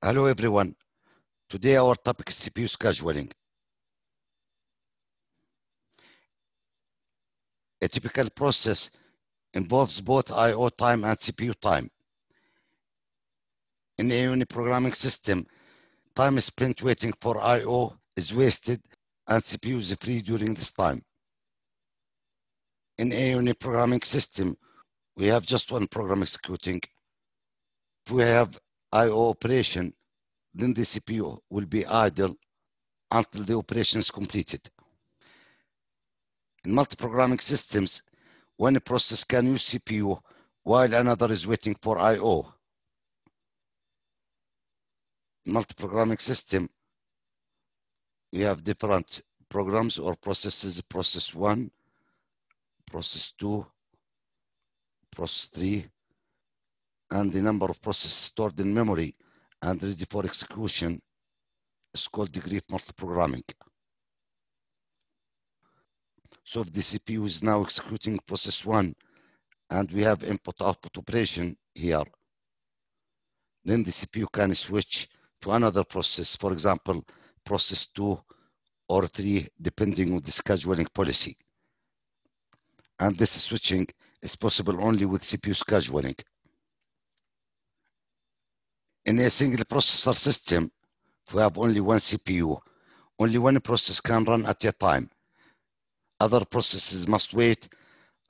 Hello everyone. Today our topic is CPU scheduling. A typical process involves both I/O time and CPU time. In a uniprogramming system, time spent waiting for I/O is wasted and CPU is free during this time. In a uniprogramming system, we have just one program executing. If we have I/O operation, then the CPU will be idle until the operation is completed. In multiprogramming systems, one process can use CPU while another is waiting for I/O. In multiprogramming system, we have different programs or processes: process 1, process 2, process 3, and the number of processes stored in memory and ready for execution is called degree of multiprogramming. So if the CPU is now executing process 1 and we have input-output operation here, then the CPU can switch to another process, for example, process 2 or 3, depending on the scheduling policy. And this switching is possible only with CPU scheduling. In a single processor system, if we have only one CPU, only one process can run at a time. Other processes must wait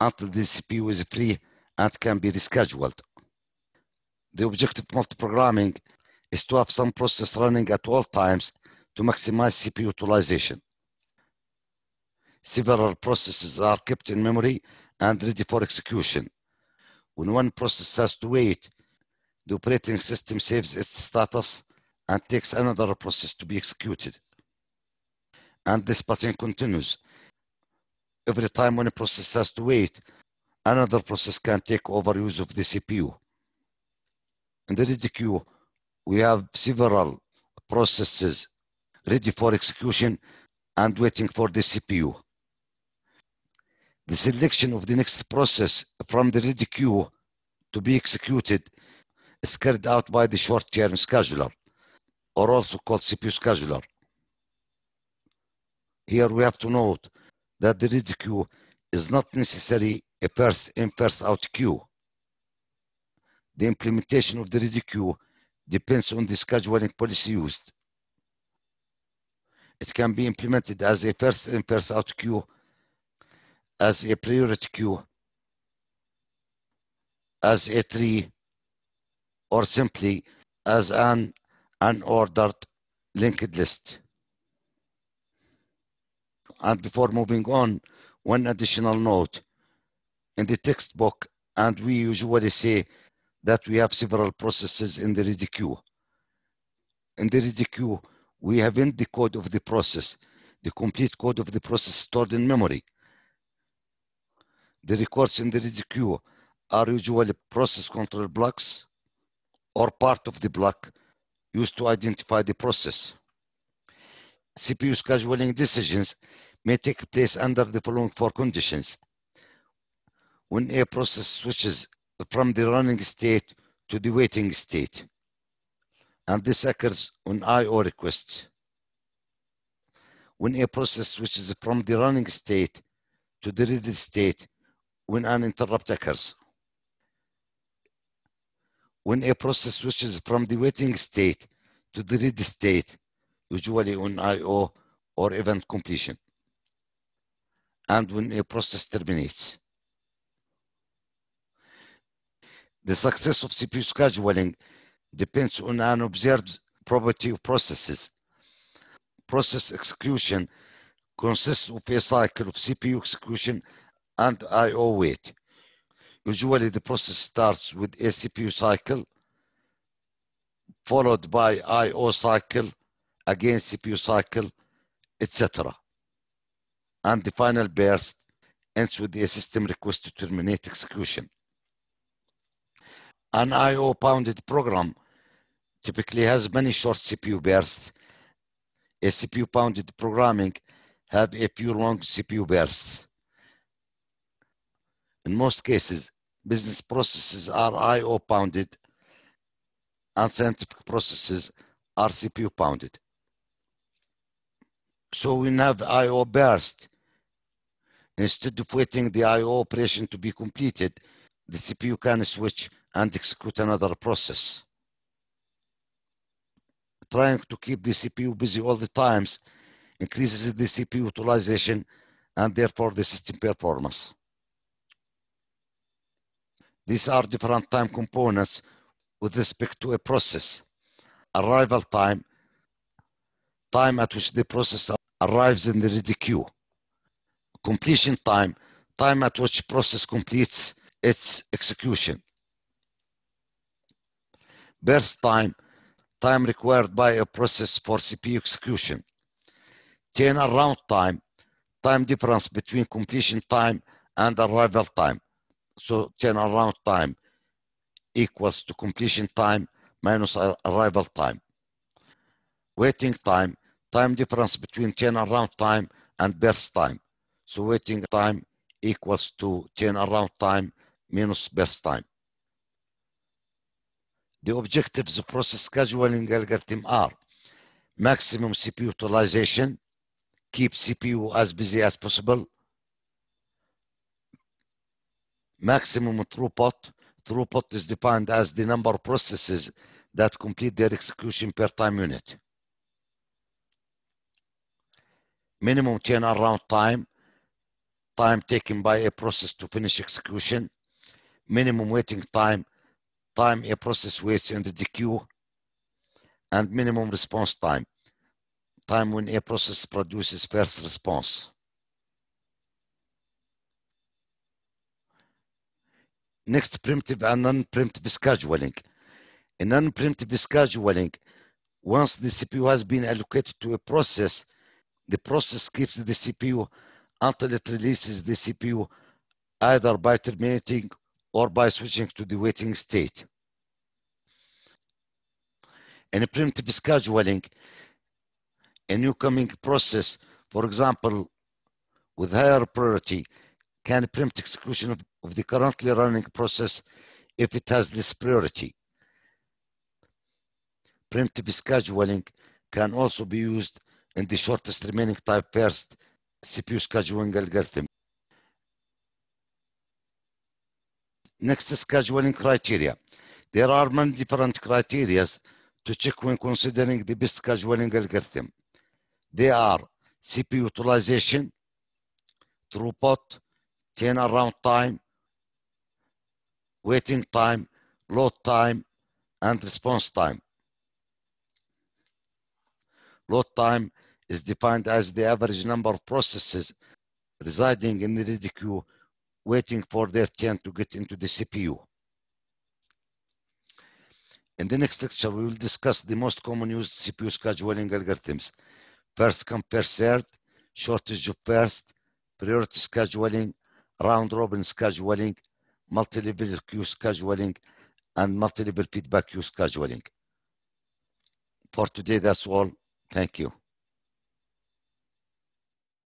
until the CPU is free and can be rescheduled. The objective of multiprogramming is to have some process running at all times to maximize CPU utilization. Several processes are kept in memory and ready for execution. When one process has to wait, the operating system saves its status and takes another process to be executed. And this pattern continues. Every time one process has to wait, another process can take over use of the CPU. In the ready queue, we have several processes ready for execution and waiting for the CPU. The selection of the next process from the ready queue to be executed is carried out by the short-term scheduler, or also called CPU scheduler. Here we have to note that the ready queue is not necessarily a first-in, first-out queue. The implementation of the ready queue depends on the scheduling policy used. It can be implemented as a first-in, first-out queue, as a priority queue, as a tree, or simply as an unordered linked list. And before moving on, one additional note. In the textbook, and we usually say that we have several processes in the ready queue. In the ready queue, we have in the code of the process, the complete code of the process stored in memory. The records in the ready queue are usually process control blocks or part of the block used to identify the process. CPU scheduling decisions may take place under the following four conditions. When a process switches from the running state to the waiting state, and this occurs on I/O requests. When a process switches from the running state to the ready state when an interrupt occurs. When a process switches from the waiting state to the ready state, usually on I/O or event completion. And when a process terminates. The success of CPU scheduling depends on an observed property of processes. Process execution consists of a cycle of CPU execution and I/O wait. Usually the process starts with a CPU cycle, followed by I/O cycle, again CPU cycle, etc. And the final burst ends with a system request to terminate execution. An I/O bounded program typically has many short CPU bursts. A CPU bounded programming have a few long CPU bursts. In most cases, business processes are I/O bounded and scientific processes are CPU bounded. So when we have I/O burst, instead of waiting the I/O operation to be completed, the CPU can switch and execute another process. Trying to keep the CPU busy all the times increases the CPU utilization and therefore the system performance. These are different time components with respect to a process. Arrival time, time at which the process arrives in the ready queue. Completion time, time at which process completes its execution. Burst time, time required by a process for CPU execution. Turnaround time, time difference between completion time and arrival time. So turnaround time equals to completion time minus arrival time. Waiting time, time difference between turnaround time and burst time. So waiting time equals to turnaround time minus burst time. The objectives of process scheduling algorithm are maximum CPU utilization, keep CPU as busy as possible, maximum throughput. Throughput is defined as the number of processes that complete their execution per time unit. Minimum turnaround time, time taken by a process to finish execution. Minimum waiting time, time a process waits in the queue. And minimum response time, time when a process produces first response. Next, preemptive and non-preemptive scheduling. In non-preemptive scheduling, once the CPU has been allocated to a process, the process keeps the CPU until it releases the CPU either by terminating or by switching to the waiting state. In preemptive scheduling, a new coming process, for example, with higher priority, can preempt execution of the currently running process if it has less priority. Preemptive scheduling can also be used in the shortest remaining time first CPU scheduling algorithm. Next, scheduling criteria. There are many different criteria to check when considering the best scheduling algorithm. They are CPU utilization, throughput, turnaround time, waiting time, load time, and response time. Load time is defined as the average number of processes residing in the ready queue waiting for their turn to get into the CPU. In the next lecture, we will discuss the most common used CPU scheduling algorithms. First come, first served, shortage of first, priority scheduling, round-robin scheduling, multi-level queue scheduling, and multi-level feedback queue scheduling. For today, that's all. Thank you.